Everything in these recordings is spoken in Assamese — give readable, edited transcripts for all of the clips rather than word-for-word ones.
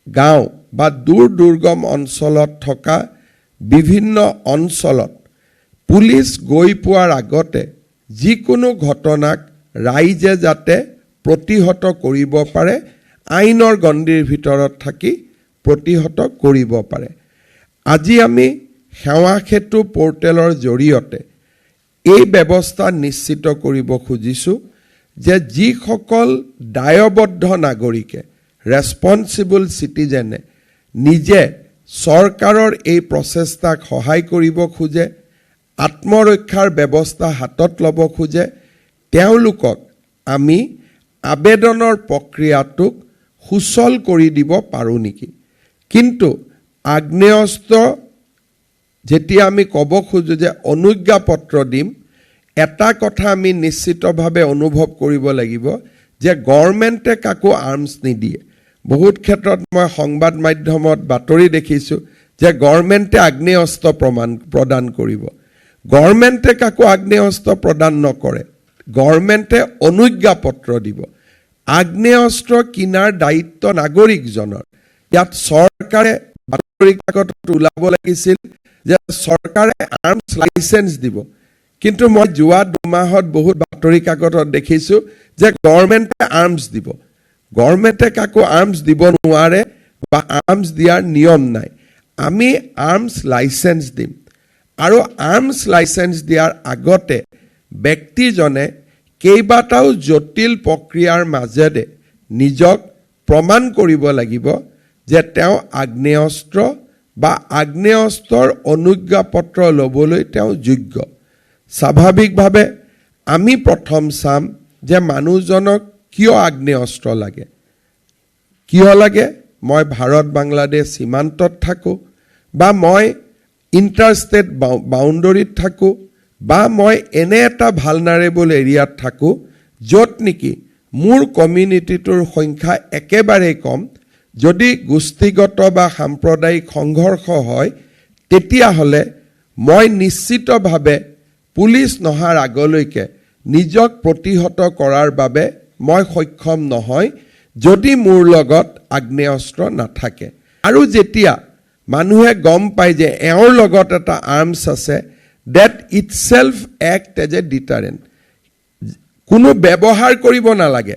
গাঁও বা দূৰ দুৰ্গম অঞ্চলত থকা বিভিন্ন অঞ্চলত পুলিচ গৈ পোৱাৰ আগতে যিকোনো ঘটনাক ৰাইজে যাতে প্ৰতিহত কৰিব পাৰে, আইনৰ গণ্ডিৰ ভিতৰত থাকি প্ৰতিহত কৰিব পাৰে। আজি আমি সেৱা সেতু পৰ্টেলৰ জৰিয়তে এই ব্যৱস্থা নিশ্চিত কৰিব খুজিছোঁ যে যিসকল দায়বদ্ধ নাগৰিকে, ৰেছপন্সিবল চিটিজেনে নিজে চৰকাৰৰ এই প্ৰচেষ্টাক সহায় কৰিব খোজে, আত্মৰক্ষাৰ ব্যৱস্থা হাতত ল'ব খোজে, তেওঁলোকক আমি আবেদনৰ প্ৰক্ৰিয়াটোক সুচল কৰি দিব পাৰোঁ নেকি। কিন্তু আগ্নেয়াস্ত্ৰ যেতিয়া আমি ক'ব খোজোঁ যে অনুজ্ঞাপত্ৰ দিম, এটা কথা আমি নিশ্চিতভাৱে অনুভৱ কৰিব লাগিব যে গভৰ্ণমেণ্টে কাকো আৰ্মছ নিদিয়ে। বহুত ক্ষেত্ৰত মই সংবাদ মাধ্যমত বাতৰি দেখিছোঁ যে গভৰ্ণমেণ্টে আগ্নেয়াস্ত্ৰ প্ৰদান কৰিব। গভৰ্ণমেণ্টে কাকো আগ্নেয়াস্ত্ৰ প্ৰদান নকৰে, গভৰ্ণমেণ্টে অনুজ্ঞাপত্ৰ দিব। আগ্নেয়াস্ত্ৰ কিনাৰ দায়িত্ব নাগৰিকজনৰ। ইয়াত চৰকাৰে বাতৰি কাকতত ওলাব লাগিছিল যে চৰকাৰে আৰ্মছ লাইচেঞ্চ দিব, কিন্তু মই যোৱা 2 মাহত বহুত বাতৰি কাকতত দেখিছোঁ যে গভৰ্ণমেণ্টে আৰ্মছ দিব। গভৰ্ণমেণ্টে কাকো আৰ্মছ দিব নোৱাৰে বা আৰ্মছ দিয়াৰ নিয়ম নাই। আমি আৰ্মছ লাইচেঞ্চ দিম আৰু আৰ্মছ লাইচেঞ্চ দিয়াৰ আগতে ব্যক্তিজনে কেইবাটাও জটিল প্ৰক্ৰিয়াৰ মাজেৰে নিজক প্ৰমাণ কৰিব লাগিব যে তেওঁ আগ্নেয়াস্ত্ৰ বা আগ্নেয়াস্ত্ৰৰ অনুজ্ঞাপত্ৰ ল'বলৈ তেওঁ যোগ্য। স্বাভাৱিকভাৱে আমি প্ৰথম চাম যে মানুহজনক কিয় আগ্নেয়াস্ত্ৰ লাগে। কিয় লাগে? মই ভাৰত বাংলাদেশ সীমান্তত থাকোঁ, বা মই ইণ্টাৰষ্টেট বাউণ্ডৰীত থাকোঁ, বা মই এনে এটা ভালনাৰেবল এৰিয়াত থাকোঁ য'ত নেকি মোৰ কমিউনিটিটোৰ সংখ্যা একেবাৰেই কম। যদি গোষ্ঠীগত বা সাম্প্ৰদায়িক সংঘৰ্ষ হয়, তেতিয়াহ'লে মই নিশ্চিতভাৱে পুলিচ নহাৰ আগলৈকে নিজক প্ৰতিহত কৰাৰ বাবে মই সক্ষম নহয় যদি মোৰ লগত আগ্নেয়াস্ত্ৰ নাথাকে। আৰু যেতিয়া মানুহে গম পায় যে এওঁৰ লগত এটা আৰ্মছ আছে, ডেট ইটছেল্ফ এক্ট এজ এ ডিটাৰেণ্ট। কোনো ব্যৱহাৰ কৰিব নালাগে,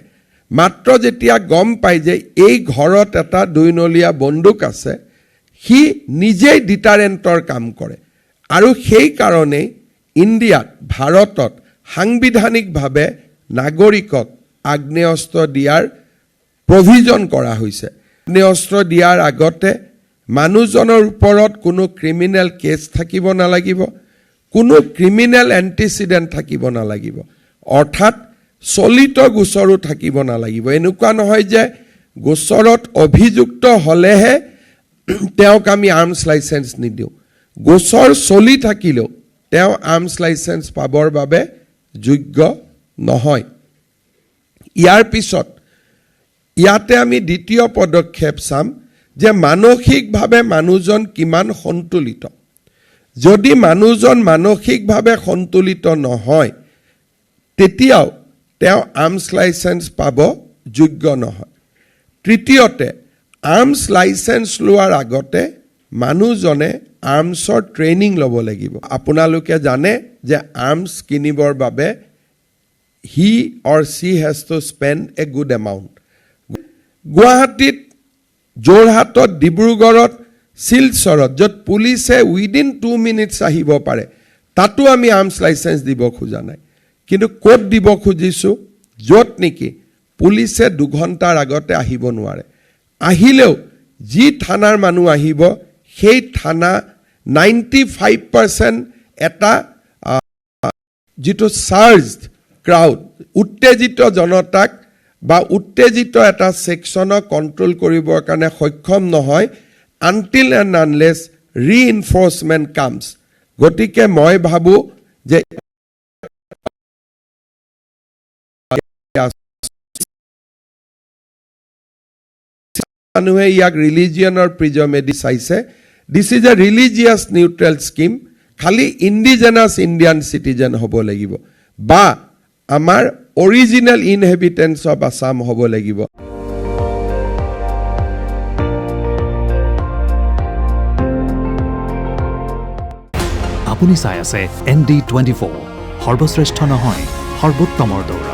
মাত্ৰ যেতিয়া গম পায় যে এই ঘৰত এটা 2-নলীয়া বন্দুক আছে, সি নিজেই ডিটাৰেণ্টৰ কাম কৰে। আৰু সেইকাৰণেই ইণ্ডিয়াত, ভাৰতত সাংবিধানিকভাৱে নাগৰিকক আগ্নেয়াস্ত্ৰ দিয়াৰ প্ৰভিজন কৰা হৈছে। আগ্নেয়াস্ত্ৰ দিয়াৰ আগতে মানুহজনৰ ওপৰত কোনো ক্ৰিমিনেল কেছ থাকিব নালাগিব, কোনো ক্ৰিমিনেল এণ্টিচিডেণ্ট থাকিব নালাগিব, অৰ্থাৎ চলিত গোচৰো থাকিব নালাগিব। এনেকুৱা নহয় যে গোচৰত অভিযুক্ত হ'লেহে তেওঁক আমি আৰ্মছ লাইচেঞ্চ নিদিওঁ। গোচৰ চলি থাকিলেও তেওঁ আৰ্মছ লাইচেঞ্চ পাবৰ বাবে যোগ্য নহয়। ইয়াৰ পিছত ইয়াতে আমি দ্বিতীয় পদক্ষেপ চাম যে মানসিকভাৱে মানুহজন কিমান সন্তুলিত। যদি মানুহজন মানসিকভাৱে সন্তুলিত নহয়, তেতিয়াও তেওঁ আৰ্মছ লাইচেঞ্চ পাব যোগ্য নহয়। তৃতীয়তে, আৰ্মছ লাইচেঞ্চ লোৱাৰ আগতে মানুহজনে আৰ্মছৰ ট্ৰেইনিং ল'ব লাগিব। আপোনালোকে জানে যে আৰ্মছ কিনিবৰ বাবে he or she has to spend a good amount. গুৱাহাটীত, যোৰহাটত, ডিব্ৰুগড়ত, শিলচৰত, য'ত পুলিচে উইদিন 2 মিনিটছ আহিব পাৰে, তাতো আমি আৰ্মছ লাইচেঞ্চ দিব খোজা নাই। কিন্তু ক'ত দিব খুজিছোঁ? য'ত নেকি পুলিচে 2 ঘণ্টাৰ আগতে আহিব নোৱাৰে। আহিলেও যি থানাৰ মানুহ আহিব, সেই থানা 95% এটা যিটো চাৰ্জড ক্ৰাউড, উত্তেজিত জনতাক বা উত্তেজিত এটা ছেকশ্যনক কণ্ট্ৰল কৰিবৰ কাৰণে সক্ষম নহয় until and unless reinforcement comes. গতিকে মই ভাবোঁ যে মানুহে ইয়াক ৰিলিজিয়নৰ প্ৰিজমেদি চাইছে। This is a religious neutral scheme. খালি ইণ্ডিজেনাছ ইণ্ডিয়ান চিটিজেন হ'ব লাগিব বা আমাৰ অৰিজিনেল ইনহেবিটেন্স অফ আছাম হ'ব লাগিব। আপুনি চাই আছে ND24, সৰ্বশ্ৰেষ্ঠ নহয় সৰ্বোত্তমৰ দৌৰ।